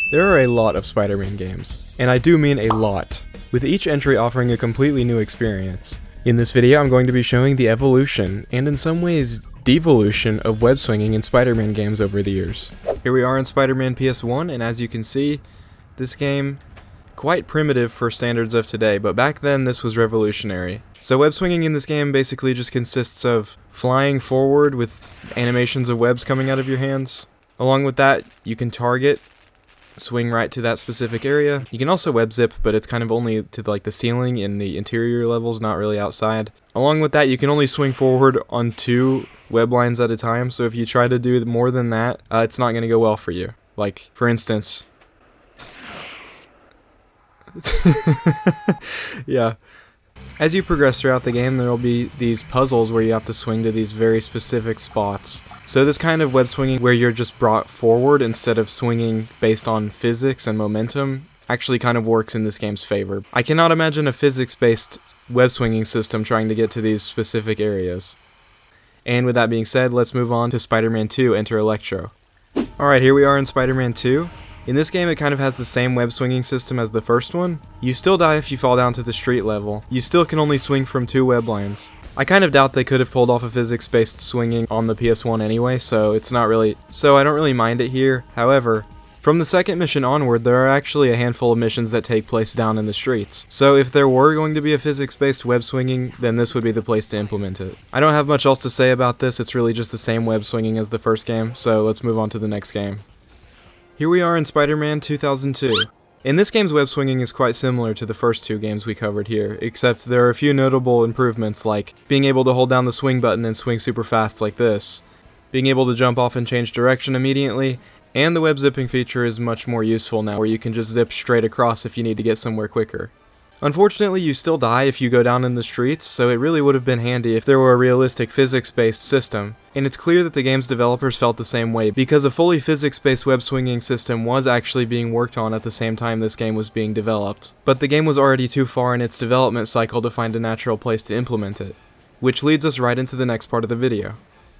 There are a lot of Spider-Man games, and I do mean a lot, with each entry offering a completely new experience. In this video I'm going to be showing the evolution, and in some ways devolution, of web swinging in Spider-Man games over the years. Here we are in Spider-Man PS1, and as you can see, this game, quite primitive for standards of today, but back then this was revolutionary. So web swinging in this game basically just consists of flying forward with animations of webs coming out of your hands. Along with that, you can target, swing right to that specific area. You can also web zip, but it's kind of only to like the ceiling in the interior levels, not really outside. Along with that, you can only swing forward on 2 web lines at a time, so if you try to do more than that, it's not going to go well for you. Like, for instance... yeah. As you progress throughout the game, there will be these puzzles where you have to swing to these very specific spots. So this kind of web swinging where you're just brought forward instead of swinging based on physics and momentum actually kind of works in this game's favor. I cannot imagine a physics-based web swinging system trying to get to these specific areas. And with that being said, let's move on to Spider-Man 2: Enter Electro. Alright, here we are in Spider-Man 2. In this game, it kind of has the same web swinging system as the first one. You still die if you fall down to the street level. You still can only swing from 2 web lines. I kind of doubt they could have pulled off a physics-based swinging on the PS1 anyway, so I don't really mind it here. However, from the second mission onward, there are actually a handful of missions that take place down in the streets. So if there were going to be a physics-based web swinging, then this would be the place to implement it. I don't have much else to say about this, it's really just the same web swinging as the first game, so let's move on to the next game. Here we are in Spider-Man 2002. In this game's web swinging is quite similar to the first 2 games we covered here, except there are a few notable improvements like being able to hold down the swing button and swing super fast like this, being able to jump off and change direction immediately, and the web zipping feature is much more useful now where you can just zip straight across if you need to get somewhere quicker. Unfortunately, you still die if you go down in the streets, so it really would have been handy if there were a realistic physics-based system, and it's clear that the game's developers felt the same way, because a fully physics-based web-swinging system was actually being worked on at the same time this game was being developed. But the game was already too far in its development cycle to find a natural place to implement it, which leads us right into the next part of the video.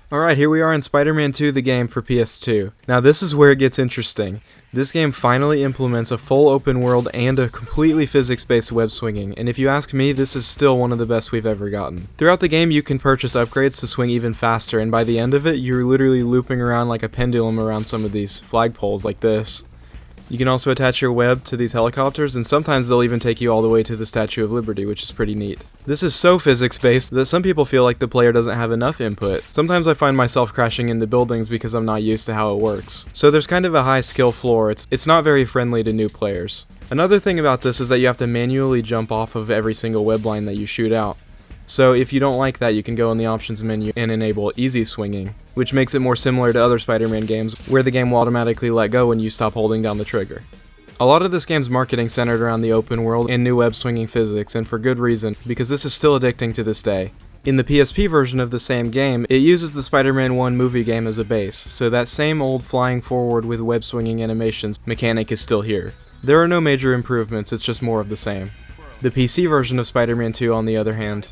Alright, here we are in Spider-Man 2, the game for PS2. Now this is where it gets interesting. This game finally implements a full open world and a completely physics-based web swinging, and if you ask me, this is still one of the best we've ever gotten. Throughout the game, you can purchase upgrades to swing even faster, and by the end of it, you're literally looping around like a pendulum around some of these flagpoles like this. You can also attach your web to these helicopters, and sometimes they'll even take you all the way to the Statue of Liberty, which is pretty neat. This is so physics-based that some people feel like the player doesn't have enough input. Sometimes I find myself crashing into buildings because I'm not used to how it works. So there's kind of a high skill floor, it's not very friendly to new players. Another thing about this is that you have to manually jump off of every single web line that you shoot out. So if you don't like that, you can go in the options menu and enable easy swinging, which makes it more similar to other Spider-Man games, where the game will automatically let go when you stop holding down the trigger. A lot of this game's marketing centered around the open world and new web swinging physics, and for good reason, because this is still addicting to this day. In the PSP version of the same game, it uses the Spider-Man 1 movie game as a base, so that same old flying forward with web swinging animations mechanic is still here. There are no major improvements, it's just more of the same. The PC version of Spider-Man 2, on the other hand,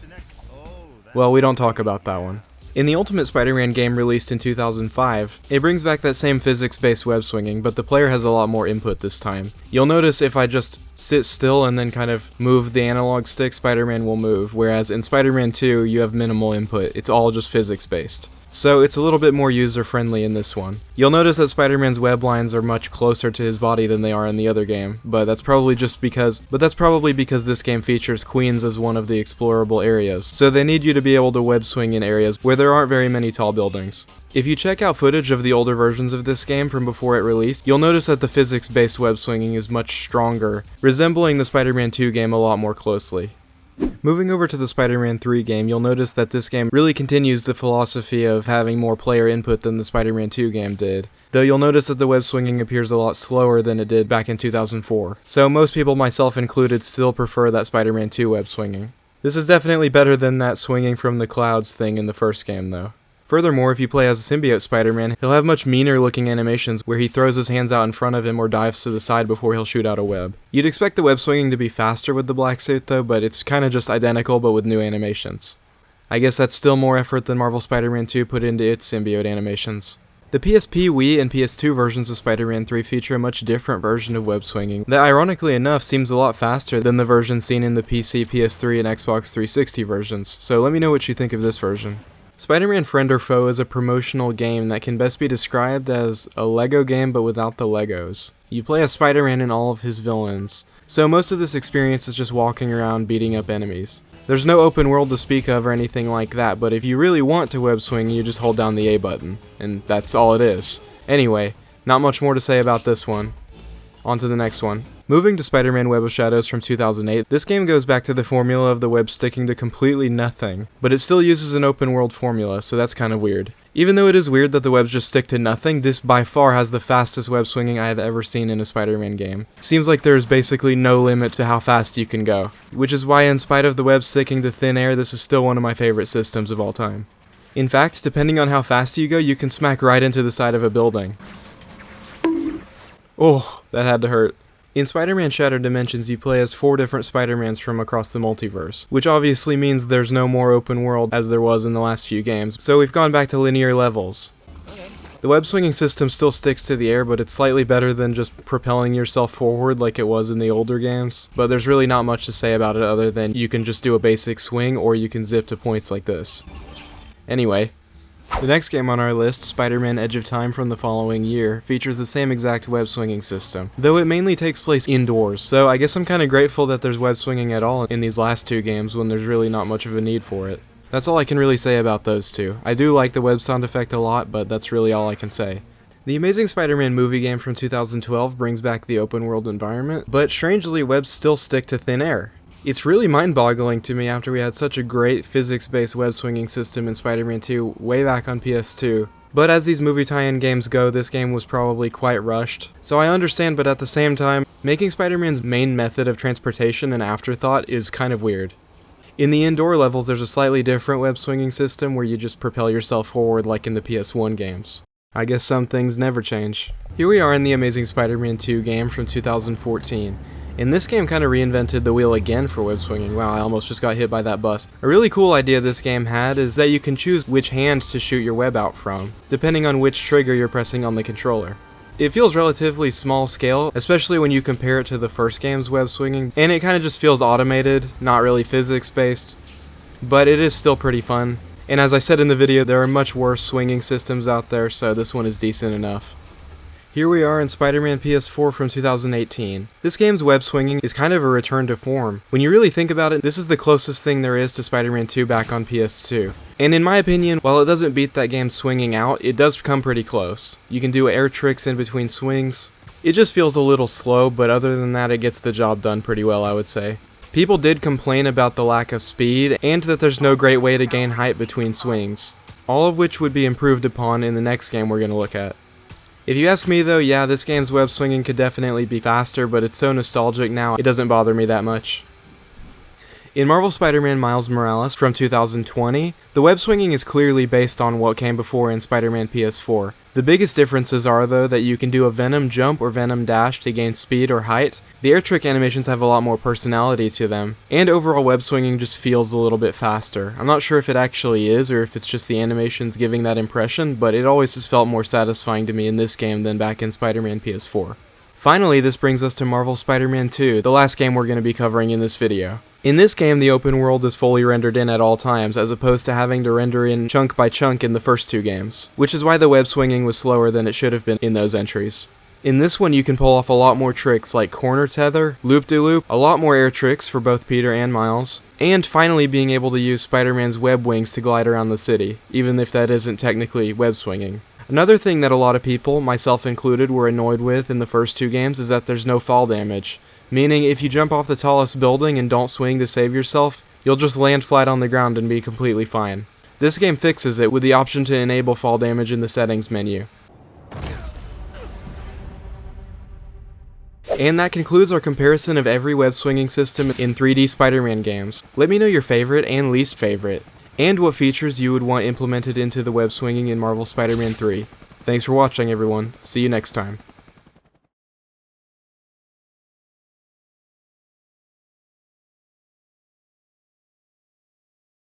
well, we don't talk about that one. In the Ultimate Spider-Man game released in 2005, it brings back that same physics-based web swinging, but the player has a lot more input this time. You'll notice if I just sit still and then kind of move the analog stick, Spider-Man will move, whereas in Spider-Man 2, you have minimal input. It's all just physics-based. So it's a little bit more user-friendly in this one. You'll notice that Spider-Man's web lines are much closer to his body than they are in the other game, but that's probably because this game features Queens as one of the explorable areas, so they need you to be able to web swing in areas where there aren't very many tall buildings. If you check out footage of the older versions of this game from before it released, you'll notice that the physics-based web swinging is much stronger, resembling the Spider-Man 2 game a lot more closely. Moving over to the Spider-Man 3 game, you'll notice that this game really continues the philosophy of having more player input than the Spider-Man 2 game did, though you'll notice that the web swinging appears a lot slower than it did back in 2004. So most people, myself included, still prefer that Spider-Man 2 web swinging. This is definitely better than that swinging from the clouds thing in the first game though. Furthermore, if you play as a symbiote Spider-Man, he'll have much meaner looking animations where he throws his hands out in front of him or dives to the side before he'll shoot out a web. You'd expect the web swinging to be faster with the black suit though, but it's kinda just identical but with new animations. I guess that's still more effort than Marvel Spider-Man 2 put into its symbiote animations. The PSP, Wii, and PS2 versions of Spider-Man 3 feature a much different version of web swinging that ironically enough seems a lot faster than the version seen in the PC, PS3, and Xbox 360 versions, so let me know what you think of this version. Spider-Man Friend or Foe is a promotional game that can best be described as a Lego game but without the Legos. You play as Spider-Man and all of his villains, so most of this experience is just walking around beating up enemies. There's no open world to speak of or anything like that, but if you really want to web swing, you just hold down the A button, and that's all it is. Anyway, not much more to say about this one. On to the next one. Moving to Spider-Man Web of Shadows from 2008, this game goes back to the formula of the web sticking to completely nothing, but it still uses an open world formula, so that's kind of weird. Even though it is weird that the webs just stick to nothing, this by far has the fastest web swinging I have ever seen in a Spider-Man game. Seems like there is basically no limit to how fast you can go, which is why in spite of the web sticking to thin air, this is still one of my favorite systems of all time. In fact, depending on how fast you go, you can smack right into the side of a building. Oh, that had to hurt. In Spider-Man Shattered Dimensions, you play as 4 different Spider-Mans from across the multiverse, which obviously means there's no more open world as there was in the last few games, so we've gone back to linear levels. The web swinging system still sticks to the air, but it's slightly better than just propelling yourself forward like it was in the older games, but there's really not much to say about it other than you can just do a basic swing or you can zip to points like this. Anyway, the next game on our list, Spider-Man Edge of Time from the following year, features the same exact web swinging system, though it mainly takes place indoors, so I guess I'm kinda grateful that there's web swinging at all in these last 2 games when there's really not much of a need for it. That's all I can really say about those 2. I do like the web sound effect a lot, but that's really all I can say. The Amazing Spider-Man movie game from 2012 brings back the open world environment, but strangely webs still stick to thin air. It's really mind-boggling to me after we had such a great physics-based web-swinging system in Spider-Man 2 way back on PS2. But as these movie tie-in games go, this game was probably quite rushed. So I understand, but at the same time, making Spider-Man's main method of transportation an afterthought is kind of weird. In the indoor levels, there's a slightly different web-swinging system where you just propel yourself forward like in the PS1 games. I guess some things never change. Here we are in the Amazing Spider-Man 2 game from 2014. And this game kind of reinvented the wheel again for web swinging. Wow, I almost just got hit by that bus. A really cool idea this game had is that you can choose which hand to shoot your web out from, depending on which trigger you're pressing on the controller. It feels relatively small scale, especially when you compare it to the first game's web swinging, and it kind of just feels automated, not really physics based, but it is still pretty fun. And as I said in the video, there are much worse swinging systems out there, so this one is decent enough. Here we are in Spider-Man PS4 from 2018. This game's web swinging is kind of a return to form. When you really think about it, this is the closest thing there is to Spider-Man 2 back on PS2. And in my opinion, while it doesn't beat that game swinging out, it does come pretty close. You can do air tricks in between swings. It just feels a little slow, but other than that, it gets the job done pretty well, I would say. People did complain about the lack of speed, and that there's no great way to gain height between swings. All of which would be improved upon in the next game we're going to look at. If you ask me though, yeah, this game's web swinging could definitely be faster, but it's so nostalgic now, it doesn't bother me that much. In Marvel Spider-Man Miles Morales from 2020, the web swinging is clearly based on what came before in Spider-Man PS4. The biggest differences are though that you can do a Venom jump or Venom dash to gain speed or height. The air trick animations have a lot more personality to them, and overall web swinging just feels a little bit faster. I'm not sure if it actually is or if it's just the animations giving that impression, but it always has felt more satisfying to me in this game than back in Spider-Man PS4. Finally, this brings us to Marvel Spider-Man 2, the last game we're going to be covering in this video. In this game, the open world is fully rendered in at all times, as opposed to having to render in chunk by chunk in the first 2 games, which is why the web swinging was slower than it should have been in those entries. In this one, you can pull off a lot more tricks like corner tether, loop-de-loop, a lot more air tricks for both Peter and Miles, and finally being able to use Spider-Man's web wings to glide around the city, even if that isn't technically web swinging. Another thing that a lot of people, myself included, were annoyed with in the first 2 games is that there's no fall damage. Meaning, if you jump off the tallest building and don't swing to save yourself, you'll just land flat on the ground and be completely fine. This game fixes it with the option to enable fall damage in the settings menu. And that concludes our comparison of every web swinging system in 3D Spider-Man games. Let me know your favorite and least favorite, and what features you would want implemented into the web swinging in Marvel Spider-Man 3. Thanks for watching everyone, see you next time.